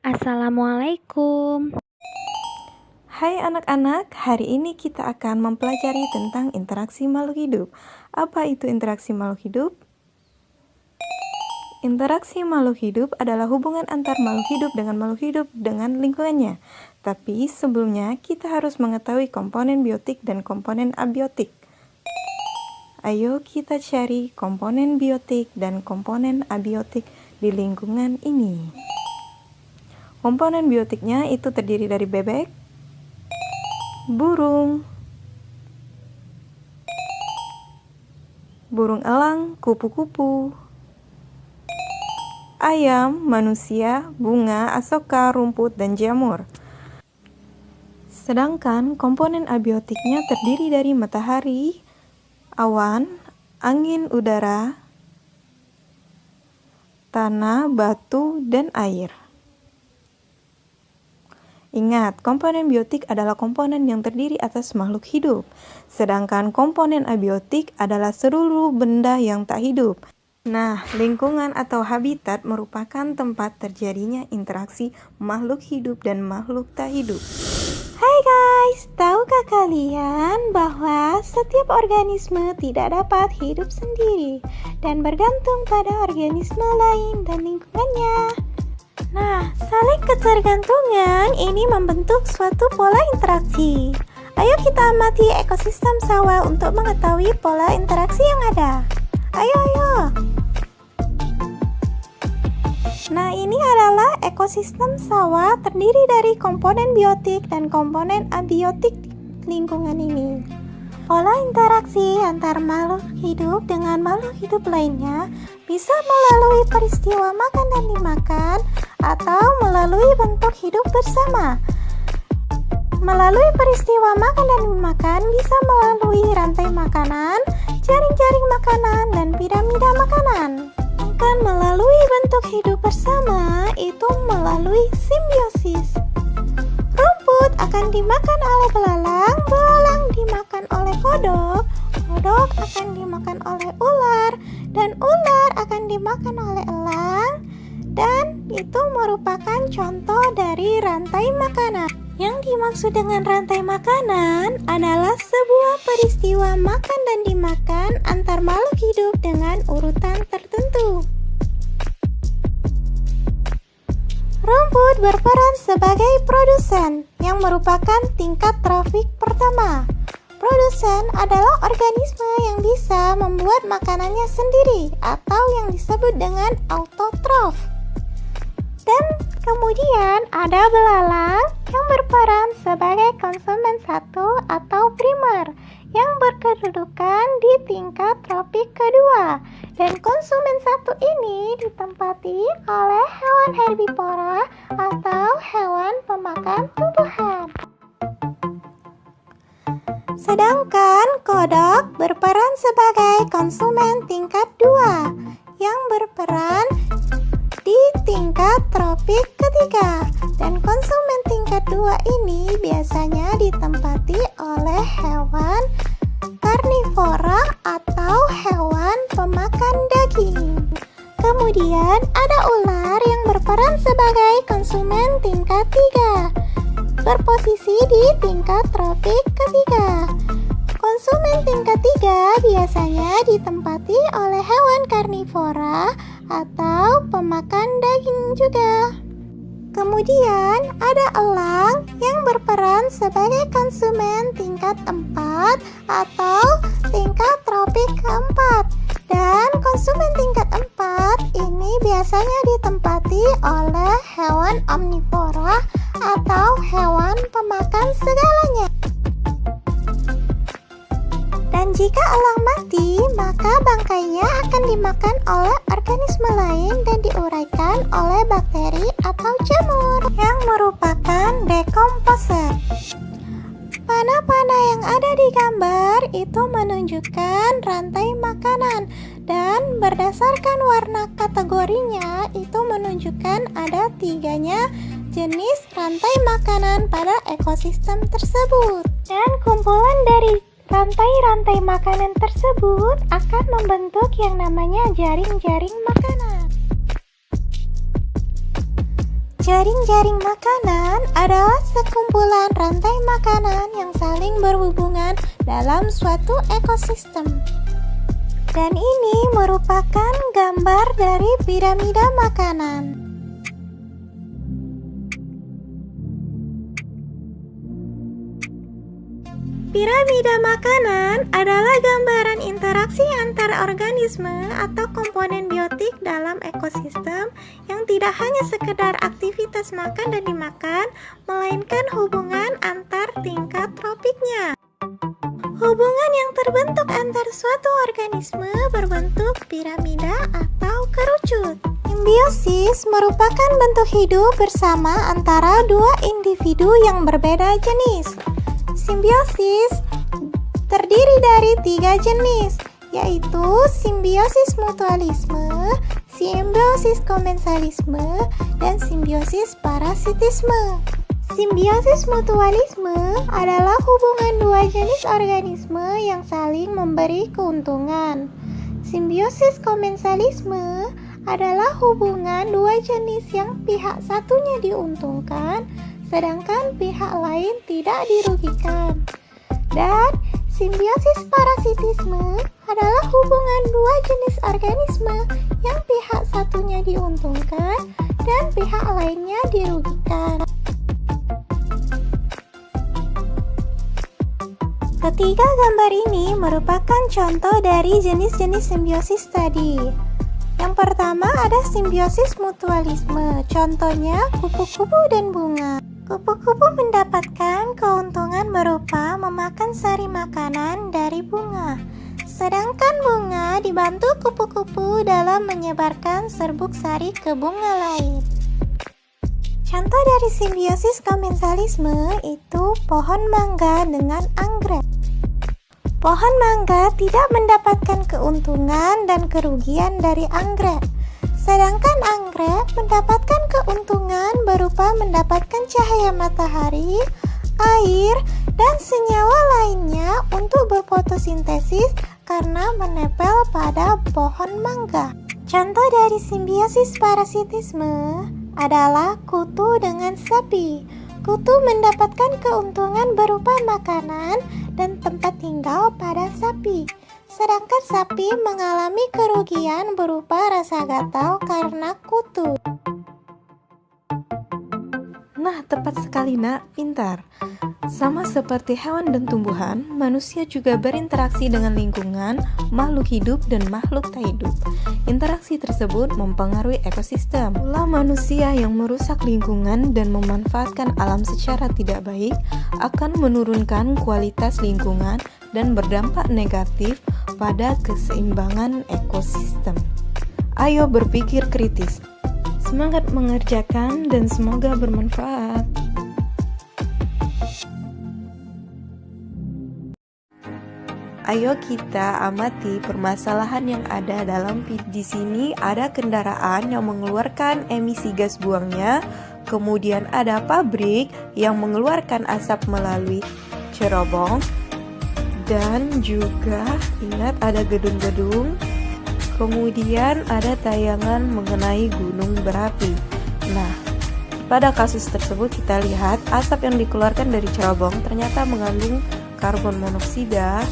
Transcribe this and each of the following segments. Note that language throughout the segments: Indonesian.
Assalamualaikum. Hai anak-anak, hari ini kita akan mempelajari tentang interaksi makhluk hidup. Apa itu interaksi makhluk hidup? Interaksi makhluk hidup adalah hubungan antar makhluk hidup dengan lingkungannya. Tapi sebelumnya kita harus mengetahui komponen biotik dan komponen abiotik. Ayo kita cari komponen biotik dan komponen abiotik di lingkungan ini. Komponen biotiknya itu terdiri dari bebek, burung elang, kupu-kupu, ayam, manusia, bunga, asoka, rumput, dan jamur. Sedangkan komponen abiotiknya terdiri dari matahari, awan, angin udara, tanah, batu, dan air. Ingat, komponen biotik adalah komponen yang terdiri atas makhluk hidup, sedangkan komponen abiotik adalah seluruh benda yang tak hidup. Nah, lingkungan atau habitat merupakan tempat terjadinya interaksi makhluk hidup dan makhluk tak hidup. Hai guys, tahukah kalian bahwa setiap organisme tidak dapat hidup sendiri dan bergantung pada organisme lain dan lingkungannya? Nah, saling ketergantungan ini membentuk suatu pola interaksi. Ayo kita amati ekosistem sawah untuk mengetahui pola interaksi yang ada. Ayo. Nah, ini adalah ekosistem sawah terdiri dari komponen biotik dan komponen abiotik lingkungan ini. Pola interaksi antar makhluk hidup dengan makhluk hidup lainnya bisa melalui peristiwa makan dan dimakan atau melalui bentuk hidup bersama. Melalui peristiwa makan dan dimakan bisa melalui rantai makanan, jaring-jaring makanan, dan piramida makanan. Sedangkan melalui bentuk hidup bersama itu melalui simbiosis. Rumput akan dimakan oleh belalang, belalang dimakan oleh kodok, kodok akan dimakan oleh ular, dan ular akan dimakan oleh elang, dan itu merupakan contoh dari rantai makanan. Yang dimaksud dengan rantai makanan adalah sebuah peristiwa makan dan dimakan antar makhluk hidup dengan urutan tertentu. Rumput berperan sebagai produsen yang merupakan tingkat trofik pertama. Produsen adalah organisme yang bisa membuat makanannya sendiri atau yang disebut dengan autotrof. Dan kemudian ada belalang yang berperan sebagai konsumen satu atau primer yang berkedudukan di tingkat tropik kedua. Dan konsumen satu ini ditempati oleh hewan herbivora atau hewan pemakan tumbuhan. Sedangkan kodok berperan sebagai konsumen tingkat 2 yang berperan di tingkat tropik ketiga. Dan konsumen tingkat 2 ini biasanya ditempati oleh hewan karnivora atau hewan pemakan daging. Kemudian ada ular yang berperan sebagai konsumen tingkat 3, berposisi di tingkat tropik ketiga. Konsumen tingkat 3 biasanya ditempati oleh hewan karnivora atau pemakan daging juga. Kemudian ada elang yang berperan sebagai konsumen tingkat 4 atau tingkat tropik keempat. Dan konsumen tingkat 4 ini biasanya ditempati oleh hewan omnivora atau hewan pemakan segalanya. Dan jika elang mati, maka bangkainya akan dimakan oleh organisme lain dan diuraikan oleh bakteri atau jamur yang merupakan dekomposer. Panah-panah yang ada di gambar itu menunjukkan rantai makanan dan berdasarkan warna kategorinya itu menunjukkan ada 3 jenis rantai makanan pada ekosistem tersebut. Dan kumpulan dari rantai-rantai makanan tersebut akan membentuk yang namanya jaring-jaring makanan. Jaring-jaring makanan adalah sekumpulan rantai makanan yang saling berhubungan dalam suatu ekosistem. Dan ini merupakan gambar dari piramida makanan. Piramida makanan adalah gambaran interaksi antar organisme atau komponen biotik dalam ekosistem yang tidak hanya sekedar aktivitas makan dan dimakan, melainkan hubungan antar tingkat tropiknya. Hubungan yang terbentuk antar suatu organisme berbentuk piramida atau kerucut. Simbiosis merupakan bentuk hidup bersama antara dua individu yang berbeda jenis. Simbiosis terdiri dari 3 jenis, yaitu simbiosis mutualisme, simbiosis komensalisme, dan simbiosis parasitisme. Simbiosis mutualisme adalah hubungan dua jenis organisme yang saling memberi keuntungan. Simbiosis komensalisme adalah hubungan dua jenis yang pihak satunya diuntungkan, sedangkan pihak lain tidak dirugikan. Dan simbiosis parasitisme adalah hubungan dua jenis organisme yang pihak satunya diuntungkan dan pihak lainnya dirugikan. Ketiga gambar ini merupakan contoh dari jenis-jenis simbiosis tadi. Yang pertama ada simbiosis mutualisme, contohnya kupu-kupu dan bunga. Kupu-kupu mendapatkan keuntungan berupa memakan sari makanan dari bunga, sedangkan bunga dibantu kupu-kupu dalam menyebarkan serbuk sari ke bunga lain. Contoh dari simbiosis komensalisme itu pohon mangga dengan anggrek. Pohon mangga tidak mendapatkan keuntungan dan kerugian dari anggrek, sedangkan anggrek mendapatkan keuntungan berupa mendapatkan cahaya matahari, air, dan senyawa lainnya untuk berfotosintesis karena menempel pada pohon mangga. Contoh dari simbiosis parasitisme adalah kutu dengan sapi. Kutu mendapatkan keuntungan berupa makanan dan tempat tinggal pada sapi, sedangkan sapi mengalami kerugian berupa rasa gatal karena kutu. Nah, tepat sekali nak, pintar. Sama seperti hewan dan tumbuhan, manusia juga berinteraksi dengan lingkungan, makhluk hidup, dan makhluk tak hidup. Interaksi tersebut mempengaruhi ekosistem. Ulah manusia yang merusak lingkungan dan memanfaatkan alam secara tidak baik akan menurunkan kualitas lingkungan dan berdampak negatif pada keseimbangan ekosistem. Ayo berpikir kritis. Semangat mengerjakan dan semoga bermanfaat. Ayo kita amati permasalahan yang ada dalam di sini. Ada kendaraan yang mengeluarkan emisi gas buangnya, kemudian ada pabrik yang mengeluarkan asap melalui cerobong, dan juga ingat ada gedung-gedung. Kemudian ada tayangan mengenai gunung berapi. Nah, pada kasus tersebut kita lihat asap yang dikeluarkan dari cerobong ternyata mengandung karbon monoksida.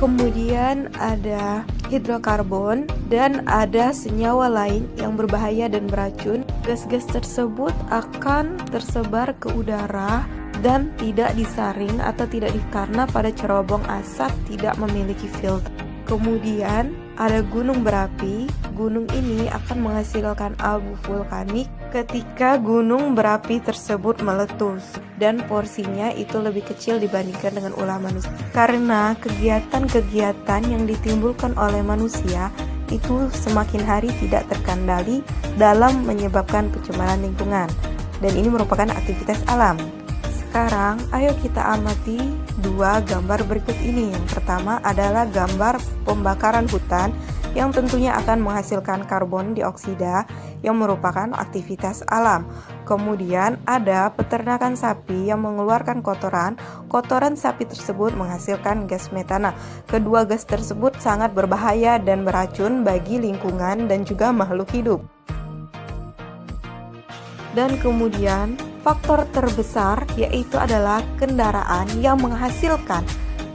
Kemudian ada hidrokarbon dan ada senyawa lain yang berbahaya dan beracun. Gas-gas tersebut akan tersebar ke udara dan tidak disaring atau tidak karena pada cerobong asap tidak memiliki filter. Kemudian ada gunung berapi. Gunung ini akan menghasilkan abu vulkanik ketika gunung berapi tersebut meletus, dan porsinya itu lebih kecil dibandingkan dengan ulah manusia. Karena kegiatan-kegiatan yang ditimbulkan oleh manusia itu semakin hari tidak terkendali dalam menyebabkan pencemaran lingkungan, dan ini merupakan aktivitas alam. Sekarang ayo kita amati dua gambar berikut ini. Yang pertama adalah gambar pembakaran hutan yang tentunya akan menghasilkan karbon dioksida yang merupakan aktivitas alam. Kemudian ada peternakan sapi yang mengeluarkan kotoran. Kotoran sapi tersebut menghasilkan gas metana. Kedua gas tersebut sangat berbahaya dan beracun bagi lingkungan dan juga makhluk hidup. Dan kemudian faktor terbesar yaitu adalah kendaraan yang menghasilkan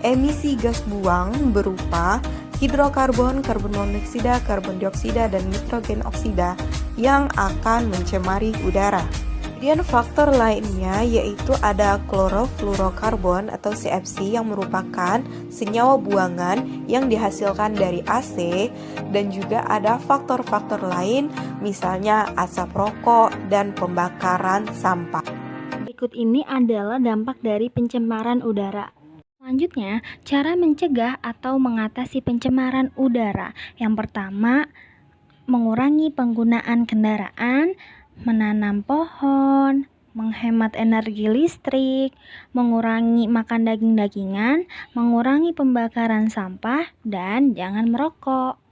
emisi gas buang berupa hidrokarbon, karbon monoksida, karbon dioksida, dan nitrogen oksida yang akan mencemari udara. Kemudian faktor lainnya yaitu ada klorofluorokarbon atau CFC yang merupakan senyawa buangan yang dihasilkan dari AC, dan juga ada faktor-faktor lain misalnya asap rokok dan pembakaran sampah. Berikut ini adalah dampak dari pencemaran udara. Selanjutnya, cara mencegah atau mengatasi pencemaran udara. Yang pertama, mengurangi penggunaan kendaraan, menanam pohon, menghemat energi listrik, mengurangi makan daging-dagingan, mengurangi pembakaran sampah, dan jangan merokok.